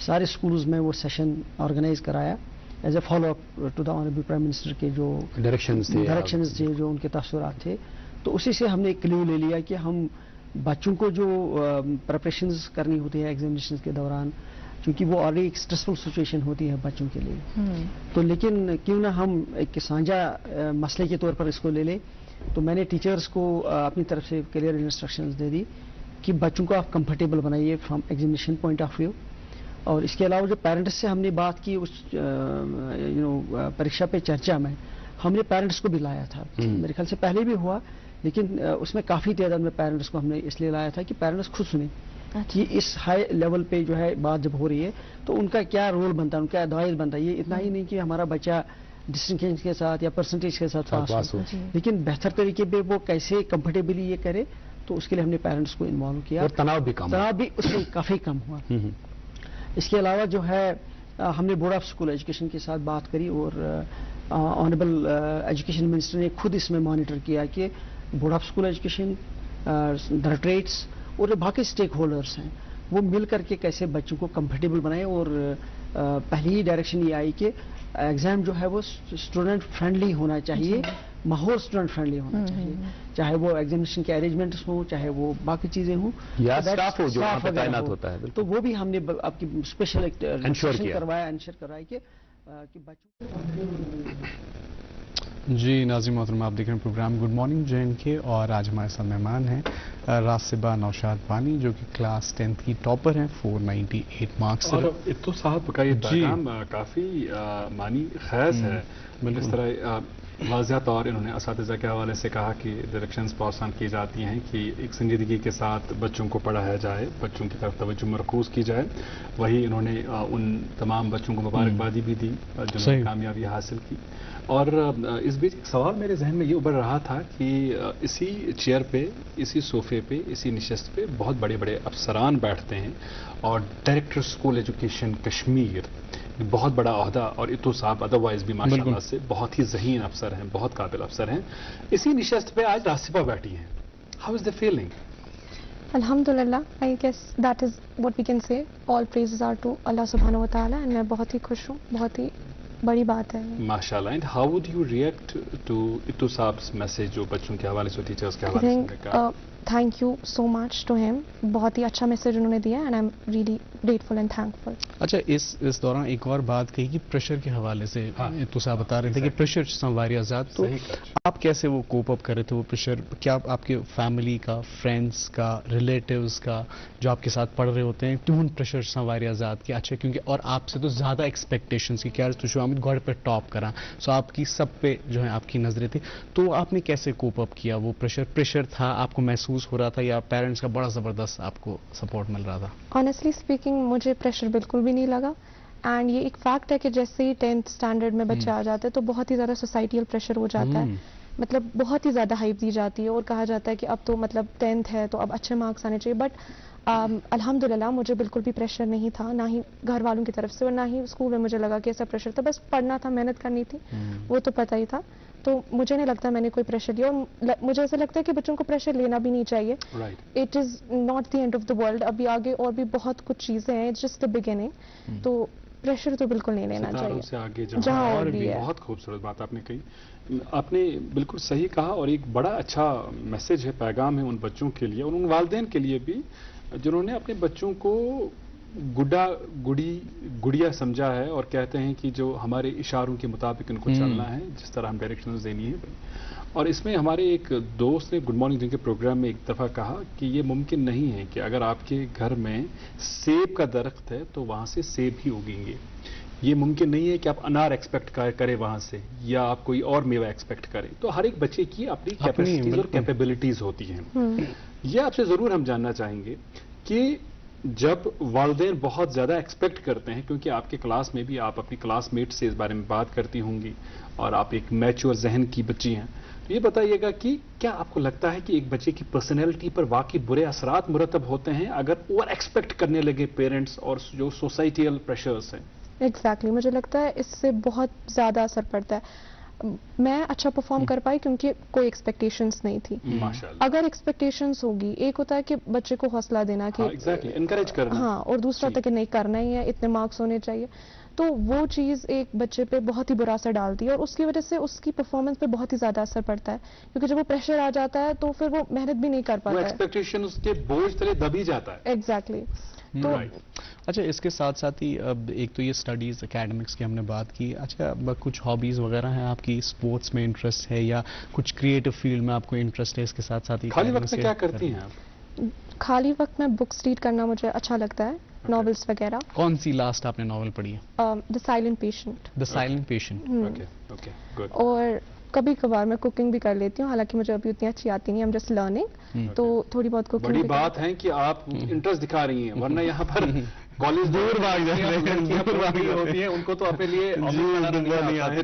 سارے سکولز میں وہ سیشن آرگنائز کرایا as a follow up to the honourable prime minister کے جو ڈائریکشنز تھے, جو ان کے تاثرات تھے. تو اسی سے ہم نے ایک کلیو لے لیا کہ ہم بچوں کو جو پریپریشنز کرنی ہوتی ہے ایگزامینیشن کے دوران, کیونکہ وہ آلریڈی ایک اسٹریسفل سچویشن ہوتی ہے بچوں کے لیے, تو لیکن کیوں نہ ہم ایک سانجھا مسئلے کے طور پر اس کو لے لیں. تو میں نے ٹیچرز کو اپنی طرف سے کلیئر انسٹرکشنز دے دی کہ بچوں کو آپ کمفرٹیبل بنائیے from examination point of view. اور اس کے علاوہ جو پیرنٹس سے ہم نے بات کی اس پریکشا پہ چرچا میں, ہم نے پیرنٹس کو بھی لایا تھا. میرے خیال سے پہلے بھی ہوا, لیکن اس میں کافی تعداد میں پیرنٹس کو ہم نے اس لیے لایا تھا کہ پیرنٹس خود سنیں کہ اس ہائی لیول پہ جو ہے بات جب ہو رہی ہے تو ان کا کیا رول بنتا ہے, ان کا ایڈوائز بنتا ہے. یہ اتنا ہی نہیں کہ ہمارا بچہ ڈسٹنکشن کے ساتھ یا پرسنٹیج کے ساتھ پاس ہو, لیکن بہتر طریقے پہ وہ کیسے کمفرٹیبلی یہ کرے. تو اس کے لیے ہم نے پیرنٹس کو انوالو کیا, اور تناؤ بھی اس میں کافی کم ہوا. اس کے علاوہ جو ہے ہم نے بورڈ آف اسکول ایجوکیشن کے ساتھ بات کری, اور آنریبل ایجوکیشن منسٹر نے خود اس میں مانیٹر کیا کہ بورڈ آف اسکول ایجوکیشن, ڈائریکٹریٹس اور جو باقی اسٹیک ہولڈرس ہیں وہ مل کر کے کیسے بچوں کو کمفرٹیبل بنائیں. اور پہلی ہی ڈائریکشن یہ آئی کہ ایگزام جو ہے وہ اسٹوڈنٹ فرینڈلی ہونا چاہیے, ماحول اسٹوڈنٹ فرینڈلی ہونا چاہیے, چاہے وہ ایگزامینیشن کے ارینجمنٹس ہوں, چاہے وہ باقی چیزیں ہوں, یا اسٹاف ہو جو تعینات ہوتا ہے. تو وہ بھی ہم نے آپ کی اسپیشل انشور کروایا کہ بچوں. جی ناظرین محترم, آپ دیکھ رہے ہیں پروگرام گڈ مارننگ JNK, اور آج ہمارے ساتھ مہمان ہیں راسبہ نوشاد وانی جو کہ کلاس 10th کی ٹاپر ہیں 498 مارکس سے. اور اتو صاحب کا یہ پیغام کافی معنی خیز ہے. اس طرح واضح طور انہوں نے اساتذہ کے حوالے سے کہا کہ ڈائریکشنز پاس آن کی جاتی ہیں کہ ایک سنجیدگی کے ساتھ بچوں کو پڑھایا جائے، بچوں کی طرف توجہ مرکوز کی جائے. وہی انہوں نے ان تمام بچوں کو مبارکبادی بھی دی جنہوں نے کامیابی حاصل کی. اور اس بیچ ایک سوال میرے ذہن میں یہ ابھر رہا تھا کہ اسی چیئر پہ، اسی صوفے پہ، اسی نشست پہ بہت بڑے بڑے افسران بیٹھتے ہیں، اور ڈائریکٹر اسکول ایجوکیشن کشمیر بہت بڑا عہدہ، اور اتو صاحب ادروائز بھی ماشاء اللہ سے بہت ہی ذہین افسر ہیں، بہت قابل افسر ہیں. اسی نشست پہ آج راسپا بیٹھی ہیں. How is the feeling? الحمدللہ I guess that is what we can say, all praises are to Allah سبحانہ و تعالیٰ، اینڈ میں بہت ہی خوش ہوں، بہت ہی بڑی بات ہے ماشاء اللہ. And how would you react to اتو صاحب میسج جو بچوں کے حوالے سے، ٹیچرس کے حوالے سے کہا؟ Thank you so much to him, بہت ہی اچھا میسج انہوں نے دیا، and I am really grateful and thankful. اچھا، اس دوران ایک اور بات کہی کہ پریشر کے حوالے سے تو صاحب بتا رہے تھے کہ پریشر واریاہ زیادہ، تو آپ کیسے وہ کوپ اپ کر رہے تھے وہ پریشر؟ کیا آپ کے فیملی کا، فرینڈس کا، ریلیٹیوز کا جو آپ کے ساتھ پڑھ رہے ہوتے ہیں تون پریشر واریاہ زیادہ کہ اچھا، کیونکہ اور آپ سے تو زیادہ ایکسپیکٹیشنس کی کیا تو آمد گوڑ پہ ٹاپ کرا، سو آپ کی سب پہ جو ہے آپ کی نظریں تھی، تو آپ نے کیسے کوپ اپ کیا؟ وہ پریشر تھا، آپ کو محسوس ہو رہا تھا، یا پیرنٹس کا بڑا زبردست آپ کو سپورٹ مل رہا تھا؟ آنیسٹلی اسپیکنگ مجھے پریشر بالکل بھی نہیں لگا، اینڈ یہ ایک فیکٹ ہے کہ جیسے ہی 10th اسٹینڈرڈ میں بچے آ جاتے ہیں تو بہت ہی زیادہ سوسائٹیل پریشر ہو جاتا ہے، مطلب بہت ہی زیادہ ہائپ دی جاتی ہے اور کہا جاتا ہے کہ اب تو مطلب 10th ہے تو اب اچھے مارکس آنے چاہیے. بٹ الحمدللہ مجھے بالکل بھی پریشر نہیں تھا، نہ ہی گھر والوں کی طرف سے اور نہ ہی اسکول میں مجھے لگا کہ ایسا پریشر تھا. بس پڑھنا تھا، محنت کرنی تھی، وہ تو پتہ ہی تھا. تو مجھے نہیں لگتا میں نے کوئی پریشر لیا، اور مجھے ایسا لگتا ہے کہ بچوں کو پریشر لینا بھی نہیں چاہیے. It is not the end of the world, ابھی آگے اور بھی بہت کچھ چیزیں ہیں، جسٹ دا بگننگ. تو پریشر تو بالکل نہیں لینا چاہیے جہاں اور بھی ہے. بہت خوبصورت بات آپ نے کہی، آپ نے بالکل صحیح کہا، اور ایک بڑا اچھا میسج ہے، پیغام ہے ان بچوں کے لیے اور ان والدین کے لیے بھی جنہوں نے اپنے بچوں کو گڑیا سمجھا ہے اور کہتے ہیں کہ جو ہمارے اشاروں کے مطابق ان کو چلنا ہے، جس طرح ہم ڈائریکشنز دینی ہے. اور اس میں ہمارے ایک دوست نے گڈ مارننگ جن کے پروگرام میں ایک دفعہ کہا کہ یہ ممکن نہیں ہے کہ اگر آپ کے گھر میں سیب کا درخت ہے تو وہاں سے سیب ہی اگیں گے. یہ ممکن نہیں ہے کہ آپ انار ایکسپیکٹ کریں وہاں سے، یا آپ کوئی اور میوہ ایکسپیکٹ کریں. تو ہر ایک بچے کی اپنی کیپیسٹیز اور کیپیبلٹیز ہوتی ہیں. یہ آپ سے ضرور ہم جاننا چاہیں گے کہ جب والدین بہت زیادہ ایکسپیکٹ کرتے ہیں، کیونکہ آپ کے کلاس میں بھی آپ اپنی کلاس میٹ سے اس بارے میں بات کرتی ہوں گی اور آپ ایک میچور ذہن کی بچی ہیں، تو یہ بتائیے گا کہ کیا آپ کو لگتا ہے کہ ایک بچے کی پرسنالٹی پر واقعی برے اثرات مرتب ہوتے ہیں اگر اوور ایکسپیکٹ کرنے لگے پیرنٹس اور جو سوسائٹیل پریشرز ہیں؟ ایگزیکٹلی، مجھے لگتا ہے اس سے بہت زیادہ اثر پڑتا ہے. میں اچھا پرفارم کر پائی کیونکہ کوئی ایکسپیکٹیشنز نہیں تھی. اگر ایکسپیکٹیشنز ہوگی، ایک ہوتا ہے کہ بچے کو حوصلہ دینا کہ انکریج کرنا، ہاں، اور دوسرا ہوتا ہے کہ نہیں کرنا ہی ہے، اتنے مارکس ہونے چاہیے. تو وہ چیز ایک بچے پہ بہت ہی برا اثر ڈالتی ہے اور اس کی وجہ سے اس کی پرفارمنس پہ بہت ہی زیادہ اثر پڑتا ہے، کیونکہ جب وہ پریشر آ جاتا ہے تو پھر وہ محنت بھی نہیں کر پاتا ہے، ایکسپیکٹیشنز کے بوجھ تلے دبی جاتا ہے. ایگزیکٹلی. تو اچھا، اس کے ساتھ ساتھ ہی اب ایک تو یہ اسٹڈیز اکیڈمکس کی ہم نے بات کی، اچھا کچھ ہابیز وغیرہ ہیں آپ کی؟ اسپورٹس میں انٹرسٹ ہے یا کچھ کریٹو فیلڈ میں آپ کو انٹرسٹ ہے؟ اس کے ساتھ ساتھ ہی خالی وقت میں کیا کرتی ہیں آپ؟ خالی وقت میں بکس ریڈ کرنا مجھے اچھا لگتا ہے، ناولس وغیرہ. کون سی لاسٹ آپ نے ناول پڑھی ہے؟ دا سائلنٹ پیشنٹ. دا سائلنٹ پیشنٹ. اور کبھی کبھار میں کوکنگ بھی کر لیتی ہوں، حالانکہ مجھے ابھی اتنی اچھی آتی نہیں، ہم جسٹ لرننگ، تو تھوڑی بہت کوکنگ. بڑی بات ہے کہ آپ انٹرسٹ دکھا رہی ہیں، ورنہ یہاں پر کالج دور بھاگ ہوتی ہیں، ان کو تو اپنے لیے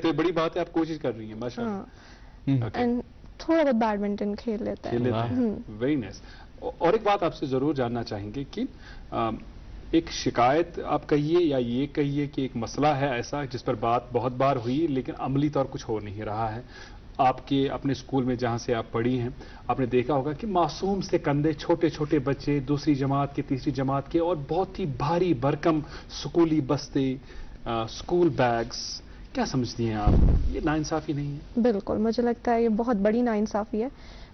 تو بڑی بات ہے، آپ کوشش کر رہی ہیں ماشاءاللہ. اینڈ تھوڑا بہت بیڈمنٹن کھیل لیتے ہیں. Very nice. اور ایک بات آپ سے ضرور جاننا چاہیں گے کہ ایک شکایت آپ کہیے یا یہ کہیے کہ ایک مسئلہ ہے ایسا جس پر بات بہت بار ہوئی لیکن عملی طور کچھ ہو نہیں رہا ہے. آپ کے اپنے اسکول میں جہاں سے آپ پڑھی ہیں، آپ نے دیکھا ہوگا کہ معصوم سے کندھے، چھوٹے چھوٹے بچے، دوسری جماعت کے، تیسری جماعت کے، اور بہت ہی بھاری بھرکم اسکولی بستے، اسکول بیگس. کیا سمجھتی ہیں آپ، یہ ناانصافی نہیں ہے؟ بالکل، مجھے لگتا ہے یہ بہت بڑی ناانصافی ہے.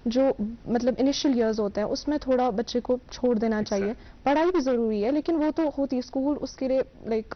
جو مطلب انیشیل ایئرز ہوتے ہیں اس میں تھوڑا بچے کو چھوڑ دینا چاہیے. پڑھائی بھی ضروری ہے لیکن وہ تو ہوتی ہے، اسکول اس کے لیے لائک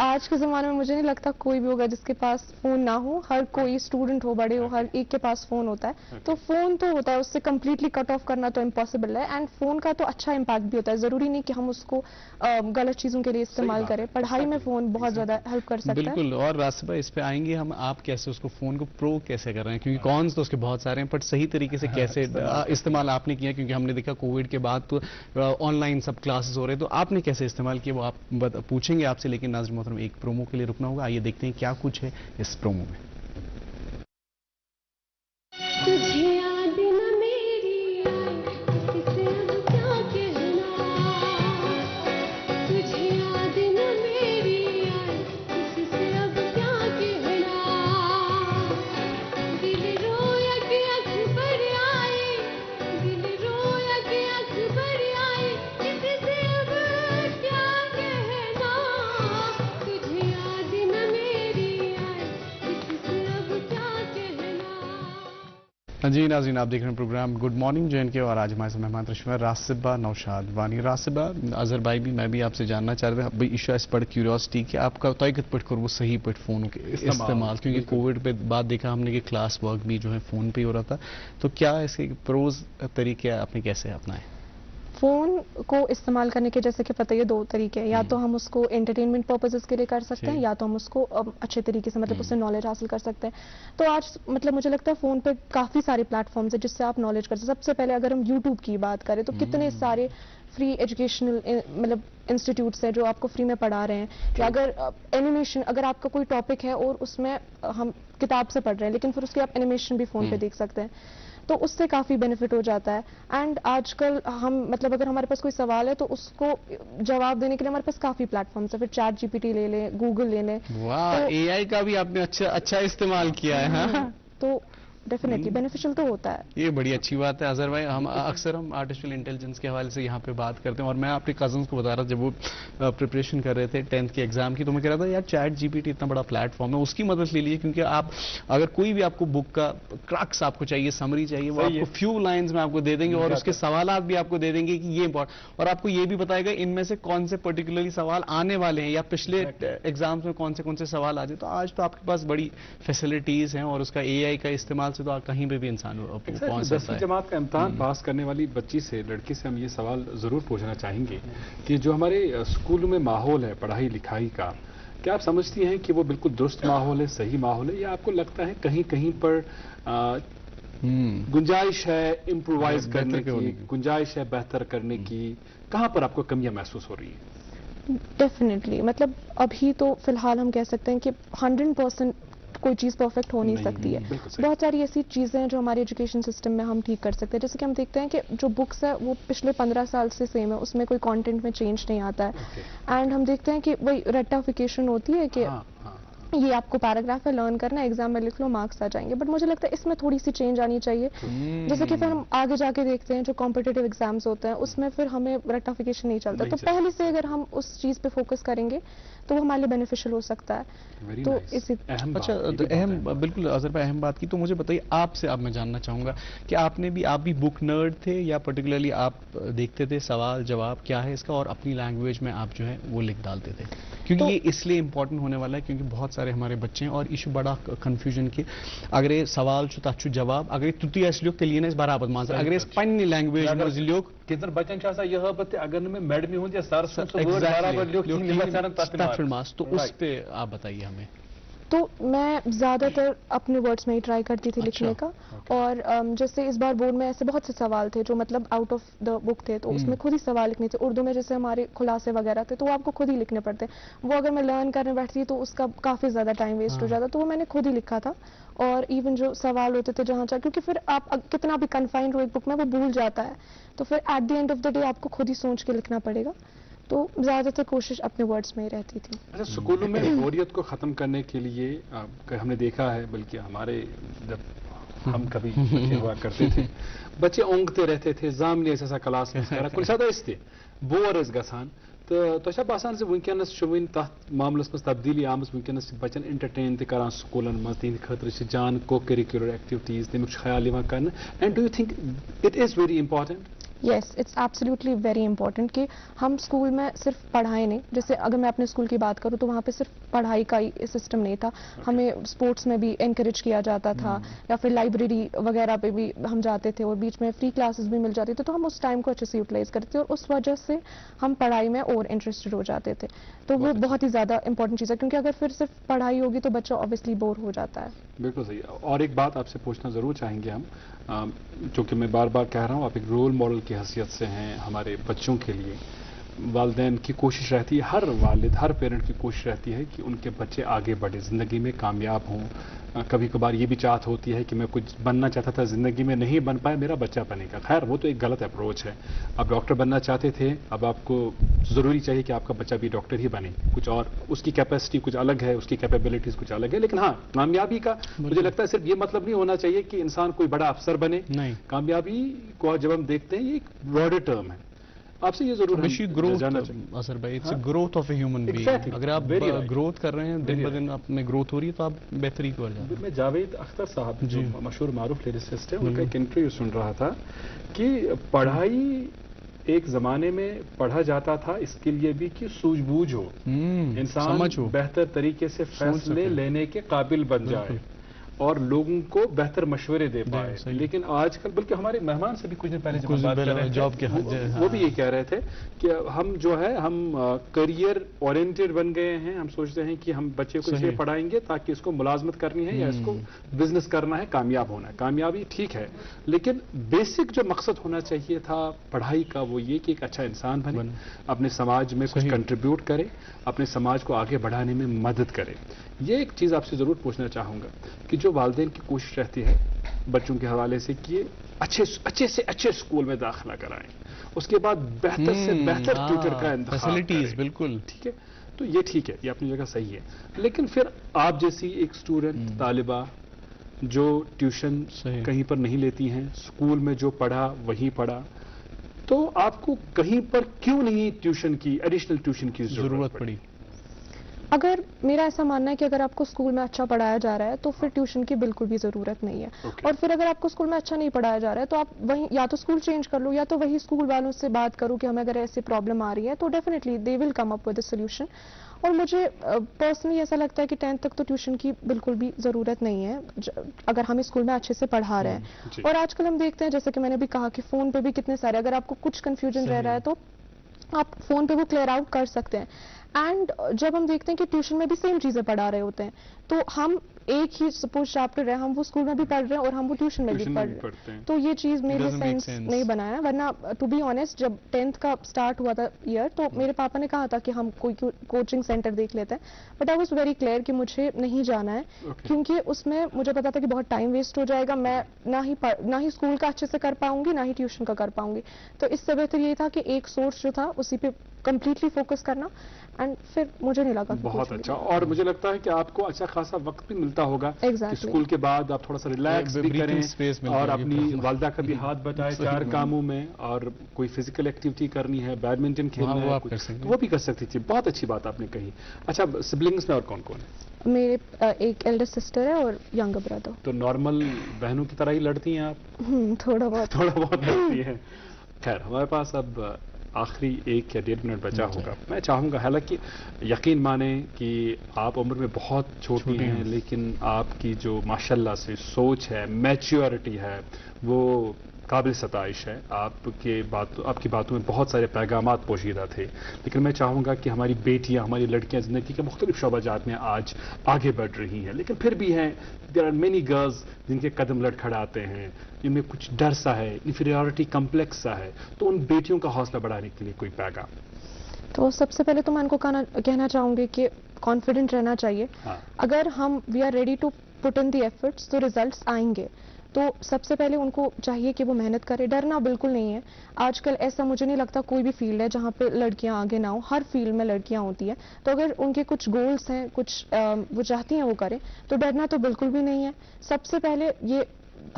آج کے زمانے میں مجھے نہیں لگتا کوئی بھی ہوگا جس کے پاس فون نہ ہو. ہر کوئی اسٹوڈنٹ ہو, بڑے ہو, ہر ایک کے پاس فون ہوتا ہے. تو فون تو ہوتا ہے, اس سے کمپلیٹلی کٹ آف کرنا تو امپاسبل ہے. اینڈ فون کا تو اچھا امپیکٹ بھی ہوتا ہے, ضروری نہیں کہ ہم اس کو غلط چیزوں کے لیے استعمال کریں. پڑھائی میں فون بہت زیادہ ہیلپ کر سکتا ہے. بالکل. اور راسبہ اس پہ آئیں گے ہم, آپ کیسے اس کو فون کو پرو کیسے کر رہے ہیں, کیونکہ کونس تو اس کے بہت سارے ہیں, بٹ صحیح طریقے سے کیسے استعمال آپ نے کیا, کیونکہ ہم نے دیکھا کووڈ کے بعد تو آن لائن سب کلاسز ہو رہے ہیں, تو آپ نے کیسے استعمال کیا وہ آپ پوچھیں گے آپ سے. لیکن ناظرین محترم ایک پرومو کے لیے رکنا ہوگا, آئیے دیکھتے ہیں کیا کچھ ہے اس پرومو میں. جی ناظرین, آپ دیکھ رہے ہیں programme good morning J N کے, اور آج ہمارے ساتھ مہمان تشریف ہے راسبہ نوشاد وانی. راسبہ, اظہر بھائی بھی میں بھی آپ سے جاننا چاہ رہے تھے ایشو اس پر کیوریوسٹی کہ آپ کا توئی کت پٹ کر وہ صحیح پٹ فون کے استعمال, کیونکہ کووڈ پہ بعد دیکھا ہم نے کہ کلاس ورک بھی جو ہے فون پہ ہی ہو رہا تھا, تو کیا اس کے پروز طریقے آپ نے کیسے اپنائے؟ فون کو استعمال کرنے کے جیسے کہ پتہ یہ دو طریقے ہیں, یا تو ہم اس کو انٹرٹینمنٹ پرپزز کے لیے کر سکتے ہیں, یا تو ہم اس کو اچھے طریقے سے مطلب اس سے نالج حاصل کر سکتے ہیں. تو آج مطلب مجھے لگتا ہے فون پہ کافی سارے پلیٹ فارمز ہیں جس سے آپ نالج کر سکتے ہیں. سب سے پہلے اگر ہم یوٹیوب کی بات کریں تو کتنے سارے فری ایجوکیشنل مطلب انسٹیٹیوٹس ہیں جو آپ کو فری میں پڑھا رہے ہیں. یا اگر اینیمیشن, اگر آپ کا کوئی ٹاپک ہے اور اس میں ہم کتاب سے پڑھ رہے ہیں لیکن پھر اس کی آپ اینیمیشن بھی فون پہ دیکھ سکتے ہیں, تو اس سے کافی بینیفٹ ہو جاتا ہے. اینڈ آج کل ہم مطلب اگر ہمارے پاس کوئی سوال ہے تو اس کو جواب دینے کے لیے ہمارے پاس کافی پلیٹ فارمس ہیں. پھر چیٹ جی پی ٹی لے لیں, گوگل لے لیں. واہ, اے آئی کا بھی آپ نے اچھا استعمال کیا ہے. ہاں, تو ڈیفینیٹلی بینیفیشل تو ہوتا ہے. یہ بڑی اچھی بات ہے. اظہر بھائی, ہم اکثر آرٹیفیشیل انٹیلیجنس کے حوالے سے یہاں پہ بات کرتے ہیں, اور میں اپنے کزنس کو بتا رہا تھا جب وہ پریپریشن کر رہے تھے 10th کے ایگزام کی, تو میں کہہ رہا تھا یار چیٹ جی پی ٹی اتنا بڑا پلیٹ فارم ہے, اس کی مدد لے لیجیے, کیونکہ آپ اگر کوئی بھی آپ کو بک کا کرکس آپ کو چاہیے, سمری چاہیے, وہ آپ کو فیو لائنز میں آپ کو دے دیں گے, اور اس کے سوالات بھی آپ کو دے دیں گے کہ یہ امپورٹنٹ, اور آپ کو یہ بھی بتائے گا ان میں سے کون سے پرٹیکولرلی سوال آنے والے ہیں, یا پچھلے ایگزامس میں کون سے سوال آ جائے. تو آج تو آپ کے پاس بڑی فیسلٹیز ہیں, اور اس کا اے آئی کا استعمال سے تو آپ کہیں پہ بھی انسان پہنچ سکتا ہے. 10ویں جماعت کا امتحان پاس کرنے والی بچی سے, لڑکی سے ہم یہ سوال ضرور پوچھنا چاہیں گے کہ جو ہمارے اسکولوں میں ماحول ہے پڑھائی لکھائی کا, کیا آپ سمجھتی ہیں کہ وہ بالکل درست ماحول ہے, صحیح ماحول ہے, یا آپ کو لگتا ہے کہیں کہیں پر گنجائش ہے امپرووائز کرنے کی, گنجائش ہے بہتر کرنے کی, کہاں پر آپ کو کمیاں محسوس ہو رہی ہیں؟ ڈیفینیٹلی مطلب ابھی تو فی الحال ہم کہہ سکتے ہیں کہ 100% کوئی چیز پرفیکٹ ہو نہیں سکتی ہے. بہت ساری ایسی چیزیں ہیں جو ہمارے ایجوکیشن سسٹم میں ہم ٹھیک کر سکتے ہیں. جیسے کہ ہم دیکھتے ہیں کہ جو بکس ہے وہ پچھلے 15 سال سے سیم ہے, اس میں کوئی کانٹینٹ میں چینج نہیں آتا ہے. اینڈ ہم دیکھتے ہیں کہ وہی ریٹافیکیشن ہوتی ہے کہ یہ آپ کو پیراگراف ہے, لرن کرنا ہے, ایگزام میں لکھ لو, مارکس آ جائیں گے. بٹ مجھے لگتا ہے اس میں تھوڑی سی چینج آنی چاہیے. جیسے کہ پھر ہم آگے جا کے دیکھتے ہیں جو کمپٹیٹیو ایگزامس ہوتے ہیں اس میں پھر ہمیں ریٹافیکیشن نہیں چلتا. تو پہلے سے اگر ہم اس چیز پہ فوکس کریں گے تو وہ ہمارے لیے بینیفیشل ہو سکتا ہے. تو اسی اچھا اہم, بالکل اظہر بھائی اہم بات کی. تو مجھے بتائیے آپ سے, اب میں جاننا چاہوں گا کہ آپ بھی بک نرڈ تھے, یا پرٹیکولرلی آپ دیکھتے تھے سوال جواب کیا ہے اس کا, اور اپنی لینگویج میں آپ جو ہے وہ لکھ ڈالتے تھے؟ کیونکہ یہ اس لیے امپورٹنٹ ہونے والا ہے کیونکہ بہت سارے ہمارے بچے ہیں, اور یہ بڑا کنفیوژن کہ اگر یہ سوال تک جواب اگر تیوتی لوگ تیل یہ برابر مان, اگر اس پنہ لینگویج مز لوگ کتن بچن یہ اگر میں میڈم ہوں یا سر تو اس پہ آپ بتائیے ہمیں. تو میں زیادہ تر اپنے ورڈز میں ہی ٹرائی کرتی تھی لکھنے کا. اور جیسے اس بار بورڈ میں ایسے بہت سے سوال تھے جو مطلب آؤٹ آف دا بک تھے, تو اس میں خود ہی سوال لکھنے تھے. اردو میں جیسے ہمارے خلاصے وغیرہ تھے تو وہ آپ کو خود ہی لکھنے پڑتے. وہ اگر میں لرن کرنے بیٹھتی تو اس کا کافی زیادہ ٹائم ویسٹ ہو جاتا, تو وہ میں نے خود ہی لکھا تھا. اور ایون جو سوال ہوتے تھے جہاں چاہ, کیونکہ پھر آپ کتنا بھی کنفائنڈ ہو ایک بک میں وہ بھول جاتا ہے, تو پھر at the end of the day آپ کو خود ہی سوچ کے لکھنا پڑے گا. تو زیادہ تر کوشش اپنے ورڈز میں ہی رہتی تھی. اچھا, اسکولوں میں بوریت کو ختم کرنے کے لیے ہم نے دیکھا ہے, بلکہ ہمارے جب ہم کبھی بچے ہوا کرتے تھے, بچے اونگتے رہتے تھے, زامنے ایسا کلاس میں کل ساتھ اس بور گھان, تو تہ باسان ونکس تر معاملس مز تبدیلی آمت, ونکس بچن انٹرٹین تر سکولن مز, تہند خاطر جان کو کریکولر ایکٹیویٹیز تمیک خیال کرنا. And do you think it is very important? Yes it's absolutely very important کہ ہم اسکول میں صرف پڑھائیں نہیں. جیسے اگر میں اپنے اسکول کی بات کروں تو وہاں پہ صرف پڑھائی کا ہی سسٹم نہیں تھا, ہمیں اسپورٹس میں بھی انکریج کیا جاتا تھا, یا پھر لائبریری وغیرہ پہ بھی ہم جاتے تھے, اور بیچ میں فری کلاسز بھی مل جاتی تھے, تو ہم اس ٹائم کو اچھے سے یوٹیلائز کرتے تھے, اور اس وجہ سے ہم پڑھائی میں اور انٹرسٹڈ ہو جاتے تھے. تو وہ بہت ہی زیادہ امپورٹنٹ چیز ہے, کیونکہ اگر پھر صرف پڑھائی ہوگی تو بچہ آبویسلی بور ہو جاتا ہے. بالکل صحیح. اور ایک بات آپ سے پوچھنا ضرور چاہیں گے ہم, جو کہ میں بار بار کہہ رہا ہوں, آپ ایک رول ماڈل کی حیثیت سے ہیں ہمارے بچوں کے لیے. والدین کی کوشش رہتی ہے, ہر والد ہر پیرنٹ کی کوشش رہتی ہے کہ ان کے بچے آگے بڑھیں, زندگی میں کامیاب ہوں. کبھی کبھار یہ بھی چاہت ہوتی ہے کہ میں کچھ بننا چاہتا تھا, زندگی میں نہیں بن پائے, میرا بچہ بنے گا. خیر وہ تو ایک غلط اپروچ ہے. آپ ڈاکٹر بننا چاہتے تھے, اب آپ کو ضروری چاہیے کہ آپ کا بچہ بھی ڈاکٹر ہی بنے. کچھ اور اس کی کیپیسٹی کچھ الگ ہے, اس کی کیپیبلٹیز کچھ الگ ہے. لیکن ہاں, کامیابی کا مجھے لگتا ہے صرف یہ مطلب نہیں ہونا چاہیے کہ انسان کوئی بڑا افسر بنے. کامیابی کو جب ہم دیکھتے ہیں یہ ایک براڈر ٹرم ہے. آپ سے یہ ضرور اثر بھائی, it's growth of a human being. اگر آپ گروتھ کر رہے ہیں, دن بہ دن آپ میں گروتھ ہو رہی ہے, تو آپ بہتری کو جا رہے ہیں. میں جاوید اختر صاحب جو مشہور معروف لیریسسٹ ہیں, ان کا ایک انٹرویو سن رہا تھا کہ پڑھائی ایک زمانے میں پڑھا جاتا تھا اس کے لیے بھی کہ سوجھ بوجھ ہو, انسان بہتر طریقے سے فیصلے لینے کے قابل بن جائے اور لوگوں کو بہتر مشورے دے پائے. لیکن آج کل, بلکہ ہمارے مہمان سے بھی کچھ دن پہلے جب ہم بات کر رہے تھے, وہ بھی یہ کہہ رہے تھے کہ ہم جو ہے ہم کریئر اورینٹڈ بن گئے ہیں. ہم سوچتے ہیں کہ ہم بچے کو اسے پڑھائیں گے تاکہ اس کو ملازمت کرنی ہے یا اس کو بزنس کرنا ہے, کامیاب ہونا ہے. کامیابی ٹھیک ہے, لیکن بیسک جو مقصد ہونا چاہیے تھا پڑھائی کا وہ یہ کہ ایک اچھا انسان بنے, اپنے سماج میں کچھ کنٹریبیوٹ کرے, اپنے سماج کو آگے بڑھانے میں مدد کرے. یہ ایک چیز آپ سے ضرور پوچھنا چاہوں گا کہ جو والدین کی کوشش رہتی ہے بچوں کے حوالے سے کہ اچھے سے اچھے اسکول میں داخلہ کرائیں, اس کے بعد بہتر سے بہتر ٹیوٹر کا انتخاب فیسلٹیز, بالکل ٹھیک ہے, تو یہ ٹھیک ہے, یہ اپنی جگہ صحیح ہے. لیکن پھر آپ جیسی ایک اسٹوڈنٹ طالبہ جو ٹیوشن کہیں پر نہیں لیتی ہیں, اسکول میں جو پڑھا وہیں پڑھا, تو آپ کو کہیں پر کیوں نہیں ٹیوشن کی, ایڈیشنل ٹیوشن کی ضرورت پڑی؟ اگر میرا ایسا ماننا ہے کہ اگر آپ کو اسکول میں اچھا پڑھایا جا رہا ہے تو پھر ٹیوشن کی بالکل بھی ضرورت نہیں ہے. اور پھر اگر آپ کو اسکول میں اچھا نہیں پڑھایا جا رہا ہے تو آپ وہیں یا تو اسکول چینج کر لو, یا تو وہی اسکول والوں سے بات کرو کہ ہمیں اگر ایسی پرابلم آ رہی ہے تو definitely they will come up with a solution. اور مجھے پرسنلی ایسا لگتا ہے کہ 10th تک تو ٹیوشن کی بالکل بھی ضرورت نہیں ہے اگر ہم اسکول میں اچھے سے پڑھا رہے ہیں. اور آج کل ہم دیکھتے ہیں, جیسے کہ میں نے بھی کہا, کہ فون پہ بھی کتنے سارے, اگر آپ کو کچھ کنفیوژن رہ رہا ہے تو آپ فون پہ وہ کلیئر آؤٹ کر سکتے ہیں. اینڈ جب ہم دیکھتے ہیں کہ ٹیوشن میں بھی سیم چیزیں پڑھا رہے ہوتے ہیں, تو ہم ایک ہی سپوز چیپٹر ہے, ہم وہ اسکول میں بھی پڑھ رہے ہیں اور ہم وہ ٹیوشن میں بھی پڑھ رہے ہیں, تو یہ چیز میرے سینس نہیں بنایا. ورنہ ٹو بی آنیسٹ جب 10th کا اسٹارٹ ہوا تھا ایئر, تو میرے پاپا نے کہا تھا کہ ہم کوئی کوچنگ سینٹر دیکھ لیتے ہیں, but I was very clear کہ مجھے نہیں جانا ہے, کیونکہ اس میں مجھے پتا تھا کہ بہت ٹائم ویسٹ ہو جائے گا, میں نہ ہی اسکول کا اچھے سے کر پاؤں گی, نہ ہی ٹیوشن کا کر پاؤں گی. تو اس سے بہتر یہ تھا کہ ایک سورس جو تھا اسی پہ کمپلیٹلی فوکس کرنا. اینڈ پھر مجھے نہیں لگا بہت اچھا, اور مجھے لگتا ہے کہ آپ کو اچھا خاصا وقت بھی ملتا ہوگا اسکول کے بعد, آپ تھوڑا سا ریلیکس بھی کریں اور اپنی والدہ کا بھی ہاتھ بٹائیں 4 کاموں میں, اور کوئی فزیکل ایکٹیویٹی کرنی ہے, بیڈمنٹن کھیلنا ہے, وہ بھی کر سکتی تھی. بہت اچھی بات آپ نے کہی. اچھا, سبلنگس میں اور کون کون ہے؟ میرے ایک ایلڈر سسٹر ہے اور ینگر بردر. تو نارمل بہنوں کی طرح ہی لڑتی ہیں آپ؟ تھوڑا بہت لڑتی ہیں. خیر, ہمارے پاس اب آخری 1 یا 1.5 منٹ بچا ہوگا. میں چاہوں گا, حالانکہ یقین مانیں کہ آپ عمر میں بہت چھوٹی ہیں, لیکن آپ کی جو ماشاءاللہ سے سوچ ہے, میچیورٹی ہے, وہ قابل ستائش ہے. آپ کی باتوں میں بہت سارے پیغامات پوشیدہ تھے. لیکن میں چاہوں گا کہ ہماری بیٹیاں, ہماری لڑکیاں زندگی کے مختلف شعبہ جات میں آج آگے بڑھ رہی ہیں, لیکن پھر بھی ہیں دیر آر مینی گرلز جن کے قدم لڑکھڑاتے ہیں, جن میں کچھ ڈر سا ہے, انفیریورٹی کمپلیکس سا ہے. تو ان بیٹیوں کا حوصلہ بڑھانے کے لیے کوئی پیغام؟ تو سب سے پہلے تو میں ان کو کہنا چاہوں گی کہ کانفیڈنٹ رہنا چاہیے. اگر ہم we are ready to put in the efforts تو ریزلٹس آئیں گے. تو سب سے پہلے ان کو چاہیے کہ وہ محنت کرے. ڈرنا بالکل نہیں ہے. آج کل ایسا مجھے نہیں لگتا کوئی بھی فیلڈ ہے جہاں پہ لڑکیاں آگے نہ ہوں, ہر فیلڈ میں لڑکیاں ہوتی ہیں. تو اگر ان کے کچھ گولز ہیں, کچھ وہ چاہتی ہیں وہ کریں, تو ڈرنا تو بالکل بھی نہیں ہے. سب سے پہلے یہ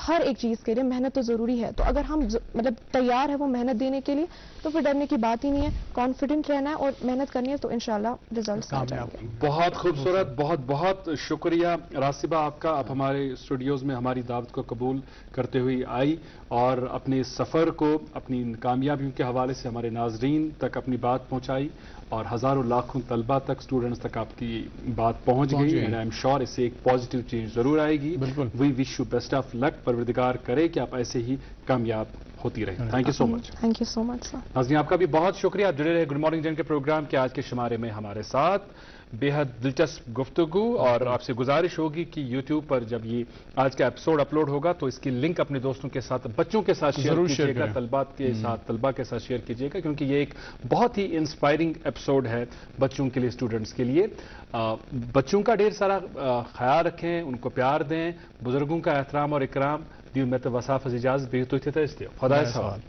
ہر ایک چیز کے لیے محنت تو ضروری ہے. تو اگر ہم مطلب تیار ہے وہ محنت دینے کے لیے تو پھر ڈرنے کی بات ہی نہیں ہے. کانفیڈنٹ رہنا ہے اور محنت کرنی ہے تو انشاءاللہ ریزلٹس آ جائیں گے. بہت خوبصورت، بہت بہت شکریہ راسبہ آپ کا. آپ ہمارے اسٹوڈیوز میں ہماری دعوت کو قبول کرتے ہوئے آئی اور اپنے سفر کو، اپنی کامیابیوں کے حوالے سے ہمارے ناظرین تک اپنی بات پہنچائی اور ہزاروں لاکھوں طلبہ تک، اسٹوڈنٹس تک آپ کی بات پہنچ گئی. اینڈ آئی ایم شیور اس سے ایک پازیٹیو چینج ضرور آئے گی. We wish you best of luck. پروردگار کرے کہ آپ ایسے ہی کامیاب ہوتی رہیں. Thank you so much. Thank you so much sir. ناظرین آپ کا بھی بہت شکریہ. آپ جڑے رہے گڈ مارننگ جن کے پروگرام کے آج کے شمارے میں ہمارے ساتھ. بے حد دلچسپ گفتگو، اور آپ سے گزارش ہوگی کہ یوٹیوب پر جب یہ آج کا ایپیسوڈ اپلوڈ ہوگا تو اس کی لنک اپنے دوستوں کے ساتھ، بچوں کے ساتھ شیئر کیجیے گا، طلباء کے ساتھ شیئر کیجیے گا، کیونکہ یہ ایک بہت ہی انسپائرنگ ایپیسوڈ ہے بچوں کے لیے، اسٹوڈنٹس کے لیے. بچوں کا ڈھیر سارا خیال رکھیں، ان کو پیار دیں، بزرگوں کا احترام اور اکرام. دیو میں تو وصاف اجازت بھی تو خدا سوال.